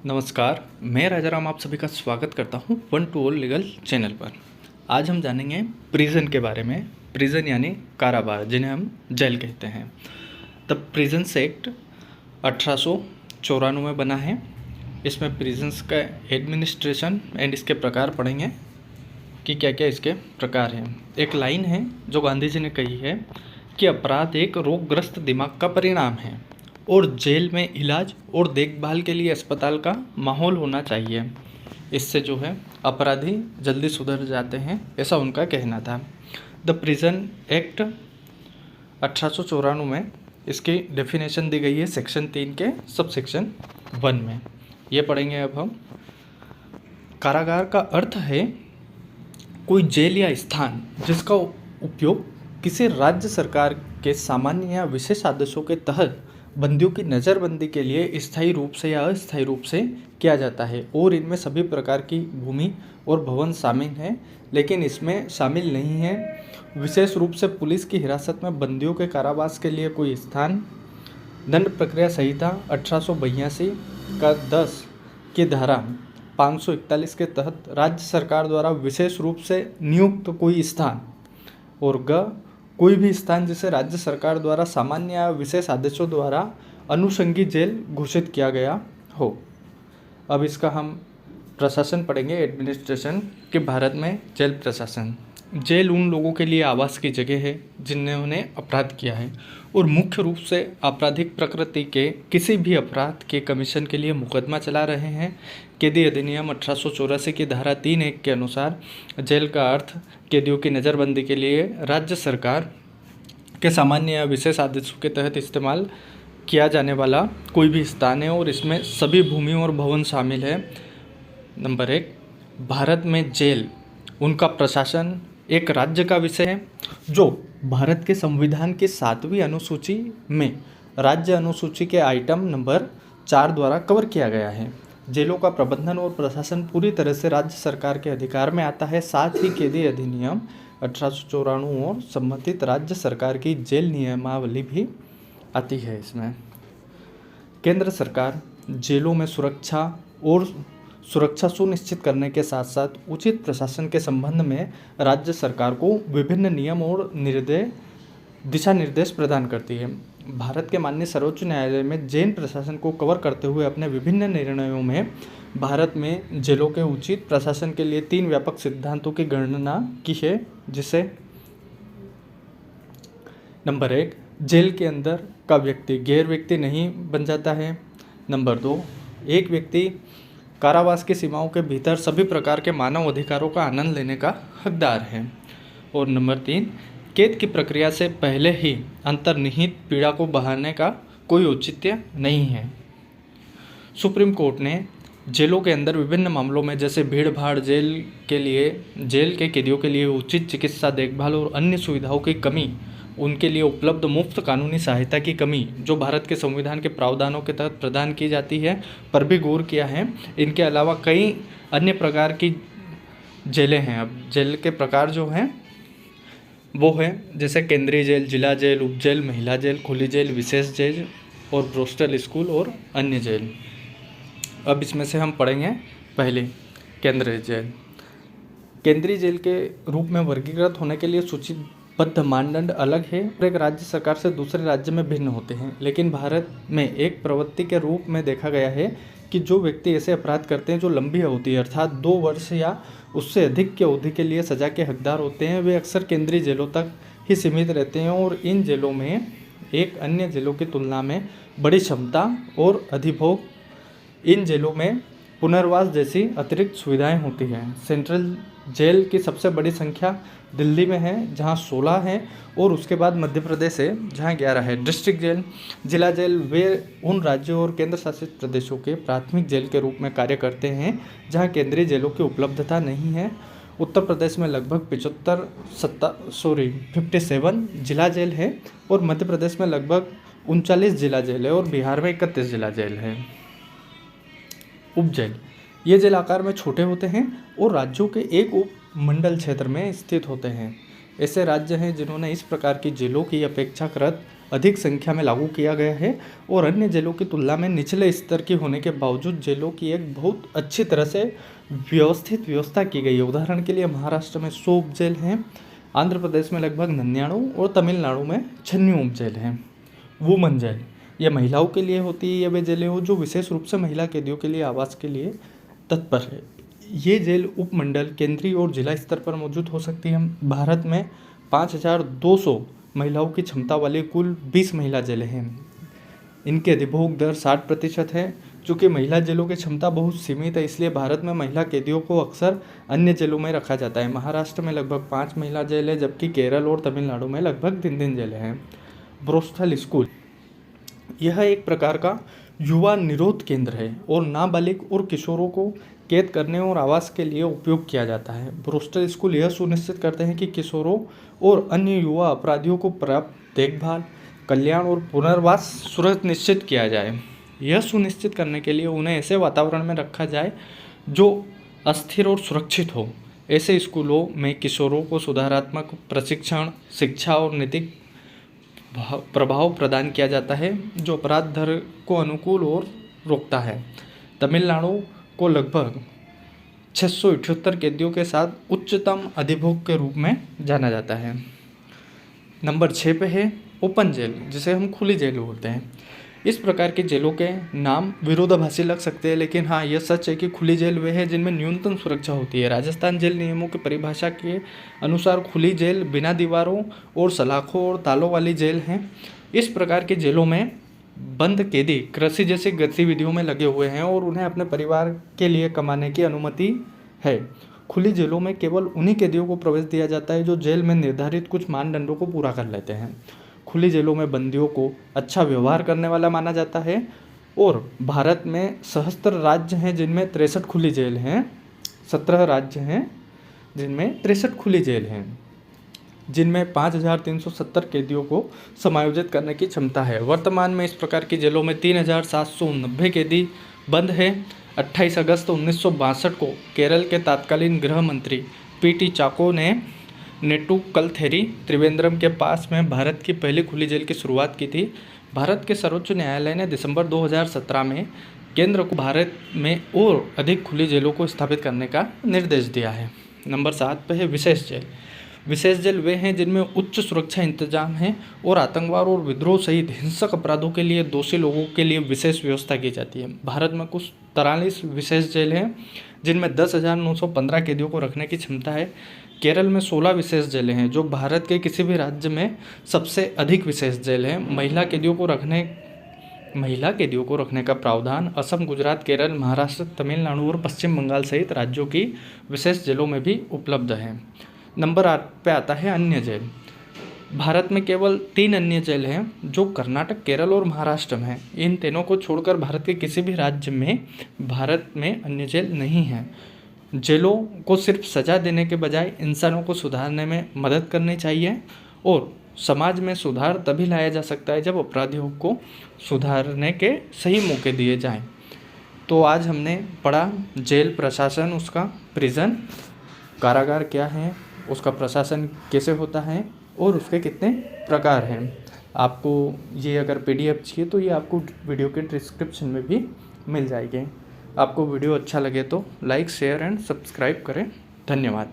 नमस्कार, मैं राजाराम आप सभी का स्वागत करता हूं one two all legal channel पर। आज हम जानेंगे प्रिजन के बारे में। प्रिजन यानी कारावास, जिन्हें हम जेल कहते हैं। द प्रिजन्स एक्ट 1894 में बना है। इसमें प्रिजन्स का एडमिनिस्ट्रेशन एंड इसके प्रकार पढ़ेंगे कि क्या क्या इसके प्रकार हैं। एक लाइन है जो गांधी जी ने कही है कि अपराध एक रोगग्रस्त दिमाग का परिणाम है और जेल में इलाज और देखभाल के लिए अस्पताल का माहौल होना चाहिए। इससे जो है अपराधी जल्दी सुधर जाते हैं, ऐसा उनका कहना था। द प्रिजन एक्ट 1894 में इसकी डेफिनेशन दी गई है सेक्शन 3 के सब सेक्शन 1 में। ये पढ़ेंगे अब हम। कारागार का अर्थ है कोई जेल या स्थान जिसका उपयोग किसी राज्य सरकार के सामान्य या विशेष आदेशों के तहत बंदियों की नज़रबंदी के लिए स्थायी रूप से या अस्थायी रूप से किया जाता है, और इनमें सभी प्रकार की भूमि और भवन शामिल हैं। लेकिन इसमें शामिल नहीं है विशेष रूप से पुलिस की हिरासत में बंदियों के कारावास के लिए कोई स्थान। दंड प्रक्रिया संहिता 1882 का 10 की धारा 541 के तहत राज्य सरकार द्वारा विशेष रूप से नियुक्त कोई स्थान, और कोई भी स्थान जिसे राज्य सरकार द्वारा सामान्य या विशेष आदेशों द्वारा अनुषंगी जेल घोषित किया गया हो। अब इसका हम प्रशासन पढ़ेंगे, एडमिनिस्ट्रेशन। कि भारत में जेल प्रशासन, जेल उन लोगों के लिए आवास की जगह है जिन्होंने अपराध किया है और मुख्य रूप से आपराधिक प्रकृति के किसी भी अपराध के कमीशन के लिए मुकदमा चला रहे हैं। कैदी अधिनियम 1884 की धारा 3(1) के अनुसार जेल का अर्थ कैदियों की नज़रबंदी के लिए राज्य सरकार के सामान्य या विशेष आदेशों के तहत इस्तेमाल किया जाने वाला कोई भी स्थान है, और इसमें सभी भूमि और भवन शामिल है। नंबर 1, भारत में जेल उनका प्रशासन एक राज्य का विषय है जो भारत के संविधान की 7वीं अनुसूची में राज्य अनुसूची के आइटम नंबर 4 द्वारा कवर किया गया है। जेलों का प्रबंधन और प्रशासन पूरी तरह से राज्य सरकार के अधिकार में आता है। साथ ही कैदी अधिनियम 1894 और संबंधित राज्य सरकार की जेल नियमावली भी आती है। इसमें केंद्र सरकार जेलों में सुरक्षा सुनिश्चित करने के साथ साथ उचित प्रशासन के संबंध में राज्य सरकार को विभिन्न नियम और दिशा निर्देश प्रदान करती है। भारत के माननीय सर्वोच्च न्यायालय में जेल प्रशासन को कवर करते हुए अपने विभिन्न निर्णयों में भारत में जेलों के उचित प्रशासन के लिए 3 व्यापक सिद्धांतों की गणना की है, जिसे नंबर 1, जेल के अंदर का व्यक्ति गैर व्यक्ति नहीं बन जाता है। नंबर 2, एक व्यक्ति कारावास की सीमाओं के भीतर सभी प्रकार के मानव अधिकारों का आनंद लेने का हकदार है। और नंबर 3, कैद की प्रक्रिया से पहले ही अंतर्निहित पीड़ा को बहाने का कोई औचित्य नहीं है। सुप्रीम कोर्ट ने जेलों के अंदर विभिन्न मामलों में, जैसे भीड़ भाड़ जेल के कैदियों के लिए उचित चिकित्सा देखभाल और अन्य सुविधाओं की कमी, उनके लिए उपलब्ध मुफ्त कानूनी सहायता की कमी जो भारत के संविधान के प्रावधानों के तहत प्रदान की जाती है, पर भी गौर किया है। इनके अलावा कई अन्य प्रकार की जेलें हैं। अब जेल के प्रकार जो हैं वो हैं जैसे केंद्रीय जेल, जिला जेल, उपजेल, महिला जेल, खुली जेल, विशेष जेल और पोस्टल स्कूल और अन्य जेल। अब इसमें से हम पढ़ेंगे पहले केंद्रीय जेल। केंद्रीय जेल के रूप में वर्गीकृत होने के लिए सूचीबद्ध मानदंड अलग है और एक राज्य सरकार से दूसरे राज्य में भिन्न होते हैं। लेकिन भारत में एक प्रवृत्ति के रूप में देखा गया है कि जो व्यक्ति ऐसे अपराध करते हैं जो लंबी अवधि अर्थात 2 वर्ष या उससे अधिक की अवधि के लिए सज़ा के हकदार होते हैं, वे अक्सर केंद्रीय जेलों तक ही सीमित रहते हैं और इन जेलों में एक अन्य जेलों की तुलना में बड़ी क्षमता और अधिभोग, इन जेलों में पुनर्वास जैसी अतिरिक्त सुविधाएं होती हैं। सेंट्रल जेल की सबसे बड़ी संख्या दिल्ली में है जहां 16 है, और उसके बाद मध्य प्रदेश है जहां 11 है। डिस्ट्रिक्ट जेल, जिला जेल वे उन राज्यों और केंद्र शासित प्रदेशों के प्राथमिक जेल के रूप में कार्य करते हैं जहां केंद्रीय जेलों की उपलब्धता नहीं है। उत्तर प्रदेश में लगभग 57 जिला जेल है और मध्य प्रदेश में लगभग 39 जिला जेल है और बिहार में 31 जिला जेल है। उपजेल, ये जेल आकार में छोटे होते हैं और राज्यों के एक उपमंडल क्षेत्र में स्थित होते हैं। ऐसे राज्य हैं जिन्होंने इस प्रकार की जेलों की अपेक्षाकृत अधिक संख्या में लागू किया गया है और अन्य जेलों की तुलना में निचले स्तर की होने के बावजूद जेलों की एक बहुत अच्छी तरह से व्यवस्थित व्यवस्था की गई है। उदाहरण के लिए महाराष्ट्र में 100 उप जेल हैं, आंध्र प्रदेश में लगभग 99 और तमिलनाडु में 96 उप जेल हैं। वुमन जेल, यह महिलाओं के लिए होती है। ये वे जेलें हो जो विशेष रूप से महिला कैदियों के लिए आवास के लिए तत्पर है। ये जेल उपमंडल, केंद्रीय और जिला स्तर पर मौजूद हो सकती है। भारत में 5200 महिलाओं की क्षमता वाली कुल 20 महिला जेलें हैं। इनके अधिभोग दर 60% है। चूँकि महिला जेलों की क्षमता बहुत सीमित है, इसलिए भारत में महिला कैदियों को अक्सर अन्य जेलों में रखा जाता है। महाराष्ट्र में लगभग 5 महिला जेल है, जबकि केरल और तमिलनाडु में लगभग 3 जेलें हैं। ब्रोस्थल स्कूल, यह एक प्रकार का युवा निरोध केंद्र है और नाबालिग और किशोरों को कैद करने और आवास के लिए उपयोग किया जाता है। ब्रोस्टल स्कूल यह सुनिश्चित करते हैं कि किशोरों और अन्य युवा अपराधियों को पर्याप्त देखभाल, कल्याण और पुनर्वास सुनिश्चित किया जाए। यह सुनिश्चित करने के लिए उन्हें ऐसे वातावरण में रखा जाए जो अस्थिर और सुरक्षित हो। ऐसे स्कूलों में किशोरों को सुधारात्मक प्रशिक्षण, शिक्षा और नैतिक प्रभाव प्रदान किया जाता है जो अपराध दर को अनुकूल और रोकता है। तमिलनाडु को लगभग 678 कैदियों के साथ उच्चतम अधिभोग के रूप में जाना जाता है। नंबर 6 पे है ओपन जेल, जिसे हम खुली जेल बोलते हैं। इस प्रकार की जेलों के नाम विरोधाभासी लग सकते हैं, लेकिन हाँ, यह सच है कि खुली जेल वे है जिनमें न्यूनतम सुरक्षा होती है। राजस्थान जेल नियमों की परिभाषा के अनुसार खुली जेल बिना दीवारों और सलाखों और तालों वाली जेल हैं। इस प्रकार की जेलों में बंद कैदी कृषि जैसी गतिविधियों में लगे हुए हैं और उन्हें अपने परिवार के लिए कमाने की अनुमति है। खुली जेलों में केवल उन्हीं कैदियों को प्रवेश दिया जाता है जो जेल में निर्धारित कुछ मानदंडों को पूरा कर लेते हैं। खुली जेलों में बंदियों को अच्छा व्यवहार करने वाला माना जाता है और भारत में 77 राज्य हैं जिनमें 63 खुली जेल हैं। 17 राज्य हैं जिनमें 63 खुली जेल हैं, जिनमें 5370 कैदियों को समायोजित करने की क्षमता है। वर्तमान में इस प्रकार की जेलों में 3790 कैदी बंद हैं। 28 अगस्त 1962 को केरल के तत्कालीन गृह मंत्री पीटी चाको ने नेट्टुकलथेरी त्रिवेंद्रम के पास में भारत की पहली खुली जेल की शुरुआत की थी। भारत के सर्वोच्च न्यायालय ने दिसंबर 2017 में केंद्र को भारत में और अधिक खुली जेलों को स्थापित करने का निर्देश दिया है। नंबर 7 पे है विशेष जेल। विशेष जेल वे हैं जिनमें उच्च सुरक्षा इंतजाम है और आतंकवाद और विद्रोह सहित हिंसक अपराधों के लिए दोषी लोगों के लिए विशेष व्यवस्था की जाती है। भारत में कुछ 43 विशेष जेल हैं जिनमें 10,915 कैदियों को रखने की क्षमता है। केरल में 16 विशेष जेलें हैं जो भारत के किसी भी राज्य में सबसे अधिक विशेष जेल हैं। महिला कैदियों को रखने का प्रावधान असम, गुजरात, केरल, महाराष्ट्र, तमिलनाडु और पश्चिम बंगाल सहित राज्यों की विशेष जेलों में भी उपलब्ध है। नंबर 8 पे आता है अन्य जेल। भारत में केवल 3 अन्य जेल हैं जो कर्नाटक, केरल और महाराष्ट्र में हैं। इन तीनों को छोड़कर भारत के किसी भी राज्य में भारत में अन्य जेल नहीं है। जेलों को सिर्फ सज़ा देने के बजाय इंसानों को सुधारने में मदद करनी चाहिए और समाज में सुधार तभी लाया जा सकता है जब अपराधियों को सुधारने के सही मौके दिए जाएं। तो आज हमने पढ़ा जेल प्रशासन, उसका प्रिजन कारागार क्या है, उसका प्रशासन कैसे होता है और उसके कितने प्रकार हैं। आपको ये अगर PDF चाहिए तो ये आपको वीडियो के डिस्क्रिप्शन में भी मिल जाएगी। आपको वीडियो अच्छा लगे तो लाइक, शेयर एंड सब्सक्राइब करें। धन्यवाद।